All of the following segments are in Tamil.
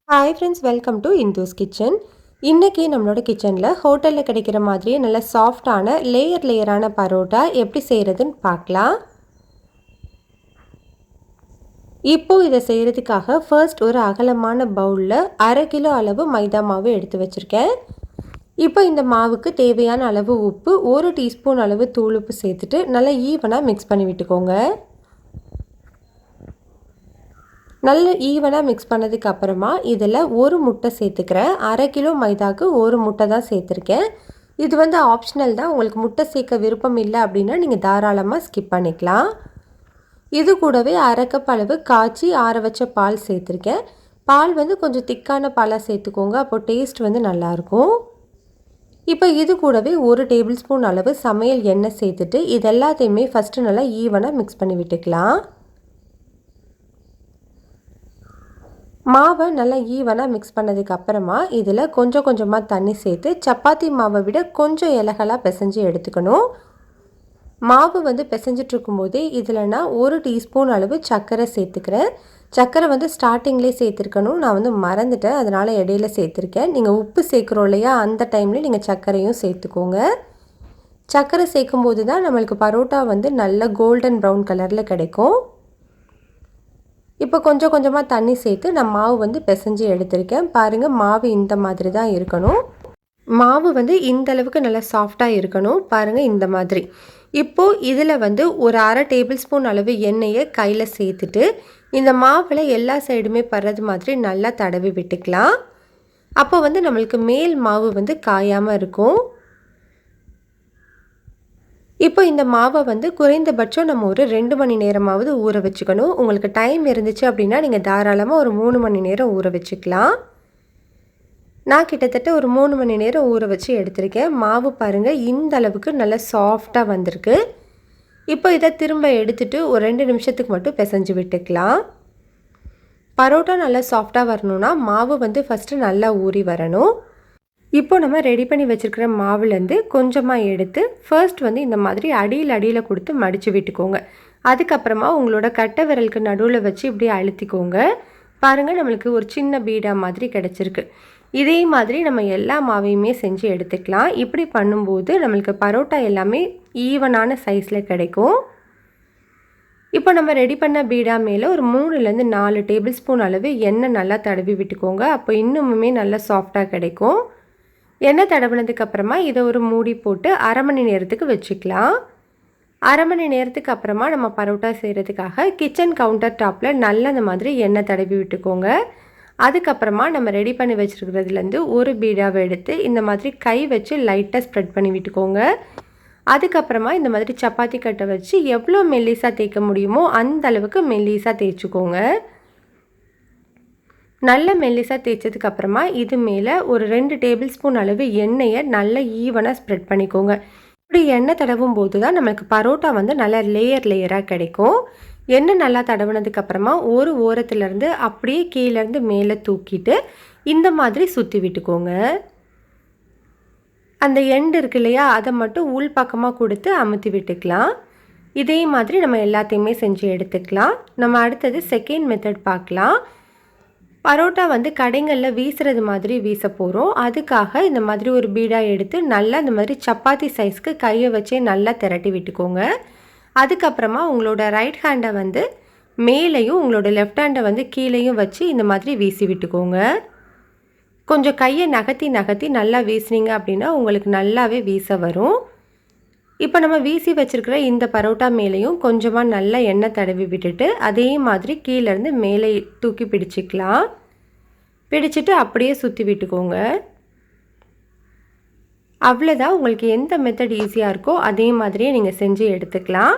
Hi friends, welcome to Indhu's Kitchen. இன்னைக்கு நம்மளோட கிச்சன்ல ஹோட்டல்ல கிடைக்கிற மாதிரியே நல்ல சாஃப்டான லேயரான பரோட்டா எப்படி செய்யறதுன்னு பார்க்கலாம். இப்போ இதை செய்யறதுக்காக ஃபர்ஸ்ட் ஒரு அகலமான பவுல்ல 1/2 கிலோ அளவு மைதா மாவு எடுத்து வச்சிருக்கேன். இப்போ இந்த மாவுக்கு தேவையான அளவு உப்பு, 1 டீஸ்பூன் அளவு தூள் உப்பு சேர்த்துட்டு நல்லா ஈவனா மிக்ஸ் பண்ணி விட்டுக்கோங்க. நல்ல ஈவனாக மிக்ஸ் பண்ணதுக்கு அப்புறமா இதில் ஒரு முட்டை சேர்த்துக்கிறேன். 1/2 கிலோ மைதாவுக்கு ஒரு முட்டை தான் சேர்த்துருக்கேன். இது ஆப்ஷனல் தான். உங்களுக்கு முட்டை சேர்க்க விருப்பம் இல்லை அப்படின்னா நீங்கள் தாராளமாக ஸ்கிப் பண்ணிக்கலாம். இது கூடவே 1/2 கப் அளவு காய்ச்சி ஆற வச்ச பால் சேர்த்துருக்கேன். பால் கொஞ்சம் திக்கான பாலாக சேர்த்துக்கோங்க, அப்போ டேஸ்ட் நல்லாயிருக்கும். இப்போ இது கூடவே 1 டேபிள் ஸ்பூன் அளவு சமையல் எண்ணெய் சேர்த்துட்டு இது எல்லாத்தையுமே ஃபஸ்ட்டு நல்லா ஈவனாக மிக்ஸ் பண்ணி விட்டுக்கலாம். மாவை நல்லா ஈவனாக மிக்ஸ் பண்ணதுக்கு அப்புறமா இதில் கொஞ்சம் கொஞ்சமாக தண்ணி சேர்த்து சப்பாத்தி மாவை விட கொஞ்சம் இலகலாக பிசைஞ்சு எடுத்துக்கணும். மாவு பிசைஞ்சிட்டு இருக்கும்போதே இதில் நான் 1 டீஸ்பூன் அளவு சர்க்கரை சேர்த்துக்கிறேன். சர்க்கரை ஸ்டார்டிங்லேயே சேர்த்துருக்கணும், நான் மறந்துட்டேன், அதனால் இடையில சேர்த்துருக்கேன். நீங்கள் உப்பு சேர்க்குறோம் இல்லையா, அந்த டைம்லேயே நீங்கள் சர்க்கரையும் சேர்த்துக்கோங்க. சர்க்கரை சேர்க்கும்போது தான் நம்மளுக்கு பரோட்டா நல்ல கோல்டன் ப்ரௌன் கலரில் கிடைக்கும். இப்போ கொஞ்சம் கொஞ்சமாக தண்ணி சேர்த்து நான் மாவு பிசைஞ்சு எடுத்திருக்கேன். பாருங்கள், மாவு இந்த மாதிரி தான் இருக்கணும். மாவு இந்த அளவுக்கு நல்லா சாஃப்டாக இருக்கணும். பாருங்கள், இந்த மாதிரி. இப்போது இதில் ஒரு 1/2 டேபிள் ஸ்பூன் அளவு எண்ணெயை கையில் சேர்த்துட்டு இந்த மாவில் எல்லா சைடுமே படுறது மாதிரி நல்லா தடவி விட்டுக்கலாம். அப்போ நம்மளுக்கு மேல் மாவு காயாமல் இருக்கும். இப்போ இந்த மாவை குறைந்தபட்சம் நம்ம ஒரு 2 மணி நேரமாவது ஊற வச்சுக்கணும். உங்களுக்கு டைம் இருந்துச்சு அப்படின்னா நீங்கள் தாராளமாக ஒரு 3 மணி நேரம் ஊற வச்சுக்கலாம். நான் கிட்டத்தட்ட ஒரு 3 மணி நேரம் ஊற வச்சு எடுத்திருக்கேன். மாவு பாருங்கள், இந்த அளவுக்கு நல்லா சாஃப்டாக வந்திருக்கு. இப்போ இதை திரும்ப எடுத்துகிட்டு ஒரு 2 நிமிஷத்துக்கு மட்டும் பிசைஞ்சு விட்டுக்கலாம். பரோட்டா நல்லா சாஃப்டாக வரணும்னா மாவு ஃபஸ்ட்டு நல்லா ஊறி வரணும். இப்போ நம்ம ரெடி பண்ணி வச்சுருக்கிற மாவுலேருந்து கொஞ்சமாக எடுத்து ஃபர்ஸ்ட் இந்த மாதிரி அடியில் கொடுத்து மடித்து விட்டுக்கோங்க. அதுக்கப்புறமா உங்களோட கட்டை விரலுக்கு நடுவில் வச்சு இப்படி அழுத்திக்கோங்க. பாருங்கள், நம்மளுக்கு ஒரு சின்ன பீடா மாதிரி கிடச்சிருக்கு. இதே மாதிரி நம்ம எல்லா மாவையுமே செஞ்சு எடுத்துக்கலாம். இப்படி பண்ணும்போது நம்மளுக்கு பரோட்டா எல்லாமே ஈவனான சைஸில் கிடைக்கும். இப்போ நம்ம ரெடி பண்ண பீடா மேலே ஒரு 3லேருந்து 4 டேபிள் ஸ்பூன் அளவு எண்ணெய் நல்லா தடவி விட்டுக்கோங்க. அப்போ இன்னுமுமே நல்லா சாஃப்டாக கிடைக்கும். எண்ணெய் தடவினதுக்கப்புறமா இதை ஒரு மூடி போட்டு 1/2 மணி நேரத்துக்கு வச்சுக்கலாம். 1/2 மணி நேரத்துக்கு அப்புறமா நம்ம பரோட்டா செய்கிறதுக்காக கிச்சன் கவுண்டர் டாப்பில் நல்லா அந்த மாதிரி எண்ணெய் தடவி விட்டுக்கோங்க. அதுக்கப்புறமா நம்ம ரெடி பண்ணி வச்சுருக்கிறதுலேருந்து ஒரு பீடாவை எடுத்து இந்த மாதிரி கை வச்சு லைட்டாக ஸ்ப்ரெட் பண்ணி விட்டுக்கோங்க. அதுக்கப்புறமா இந்த மாதிரி சப்பாத்தி கட்டை வச்சு எவ்வளோ மெல்லிஸாக தேய்க்க முடியுமோ அந்த அளவுக்கு மெல்லிஸாக தேய்ச்சிக்கோங்க. நல்ல மெல்லிஸாக தேய்ச்சதுக்கப்புறமா இது மேலே ஒரு 2 டேபிள் ஸ்பூன் அளவு எண்ணெயை நல்லா ஈவனாக ஸ்ப்ரெட் பண்ணிக்கோங்க. இப்படி எண்ணெய் தடவும் போது தான் நம்மளுக்கு பரோட்டா நல்லா லேயராக கிடைக்கும். எண்ணெய் நல்லா தடவுனதுக்கப்புறமா ஒரு ஓரத்துலேருந்து அப்படியே கீழேருந்து மேலே தூக்கிட்டு இந்த மாதிரி சுற்றி விட்டுக்கோங்க. அந்த எண்டு இருக்கு இல்லையா, அதை மட்டும் உள் பக்கமாக கொடுத்து அமுத்தி விட்டுக்கலாம். இதே மாதிரி நம்ம எல்லாத்தையுமே செஞ்சு எடுத்துக்கலாம். நம்ம அடுத்தது செகண்ட் மெத்தட் பார்க்கலாம். பரோட்டா கடைங்களில் வீசுறது மாதிரி வீச போகிறோம். அதுக்காக இந்த மாதிரி ஒரு பீடா எடுத்து நல்லா இந்த மாதிரி சப்பாத்தி சைஸ்க்கு கையை வச்சே நல்லா திரட்டி விட்டுக்கோங்க. அதுக்கப்புறமா உங்களோட ரைட் ஹேண்டை மேலேயும் உங்களோட லெஃப்ட் ஹேண்டை கீழேயும் வச்சு இந்த மாதிரி வீசி விட்டுக்கோங்க. கொஞ்சம் கையை நகர்த்தி நல்லா வீசினீங்க அப்படின்னா உங்களுக்கு நல்லாவே வீச வரும். இப்போ நம்ம வீசி வச்சுருக்கிற இந்த பரோட்டா மேலேயும் கொஞ்சமாக நல்லா எண்ணெய் தடவி விட்டுட்டு அதே மாதிரி கீழேருந்து மேலே தூக்கி பிடிச்சிக்கலாம். பிடிச்சிட்டு அப்படியே சுற்றி விட்டுக்கோங்க. அவ்வளோதான். உங்களுக்கு எந்த மெத்தட் ஈஸியாக இருக்கோ அதே மாதிரியே நீங்கள் செஞ்சு எடுத்துக்கலாம்.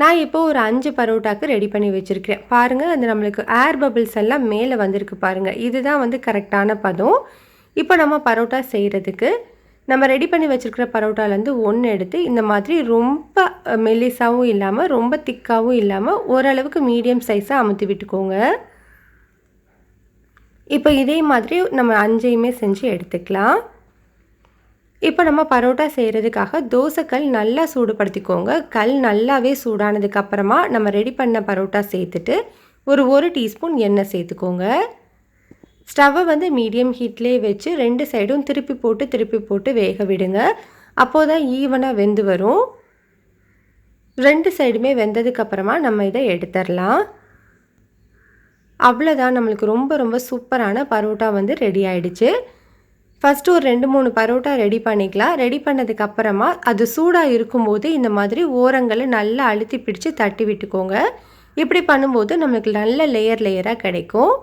நான் இப்போது ஒரு 5 பரோட்டாக்கு ரெடி பண்ணி வச்சுருக்கிறேன். பாருங்கள், அது நம்மளுக்கு ஏர் பபிள்ஸ் எல்லாம் மேலே வந்திருக்கு பாருங்கள். இதுதான் கரெக்டான பதம். இப்போ நம்ம பரோட்டா செய்கிறதுக்கு நம்ம ரெடி பண்ணி வச்சுருக்கிற பரோட்டாலேருந்து ஒன்று எடுத்து இந்த மாதிரி ரொம்ப மெல்லிஸாகவும் இல்லாமல் ரொம்ப திக்காகவும் இல்லாமல் ஓரளவுக்கு மீடியம் சைஸாக அமுத்தி விட்டுக்கோங்க. இப்போ இதே மாதிரி நம்ம 5ஐயுமே செஞ்சு எடுத்துக்கலாம். இப்போ நம்ம பரோட்டா செய்கிறதுக்காக தோசைக்கல் நல்லா சூடுபடுத்திக்கோங்க. கல் நல்லாவே சூடானதுக்கப்புறமா நம்ம ரெடி பண்ண பரோட்டா சேர்த்துட்டு ஒரு 1 டீஸ்பூன் எண்ணெய் சேர்த்துக்கோங்க. ஸ்டவ்வை வந்து மீடியம் ஹீட்லேயே வச்சு 2 சைடும் திருப்பி போட்டு வேக விடுங்க. அப்போது தான் ஈவனாக வெந்து வரும். 2 சைடுமே வெந்ததுக்கப்புறமா நம்ம இதை எடுத்துடலாம். அவ்வளோதான், நம்மளுக்கு ரொம்ப சூப்பரான பரோட்டா வந்து ரெடி ஆயிடுச்சு. ஃபஸ்ட்டு ஒரு 2-3 பரோட்டா ரெடி பண்ணிக்கலாம். ரெடி பண்ணதுக்கப்புறமா அது சூடாக இருக்கும்போது இந்த மாதிரி ஓரங்களை நல்லா அழுத்தி பிடிச்சி தட்டி விட்டுக்கோங்க. இப்படி பண்ணும்போது நம்மளுக்கு நல்ல லேயராக கிடைக்கும்.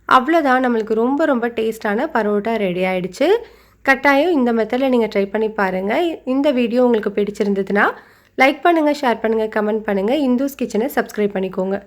அவ்வளோதான், நம்மளுக்கு ரொம்ப டேஸ்டான பரோட்டா ரெடி ஆயிடுச்சு. கட்டாயம் இந்த மெத்தடில் நீங்கள் ட்ரை பண்ணி பாருங்கள். இந்த வீடியோ உங்களுக்கு பிடிச்சிருந்ததுன்னா லைக் பண்ணுங்கள், ஷேர் பண்ணுங்கள், கமெண்ட் பண்ணுங்கள். இந்துஸ் கிச்சனை சப்ஸ்கிரைப் பண்ணிக்கோங்க.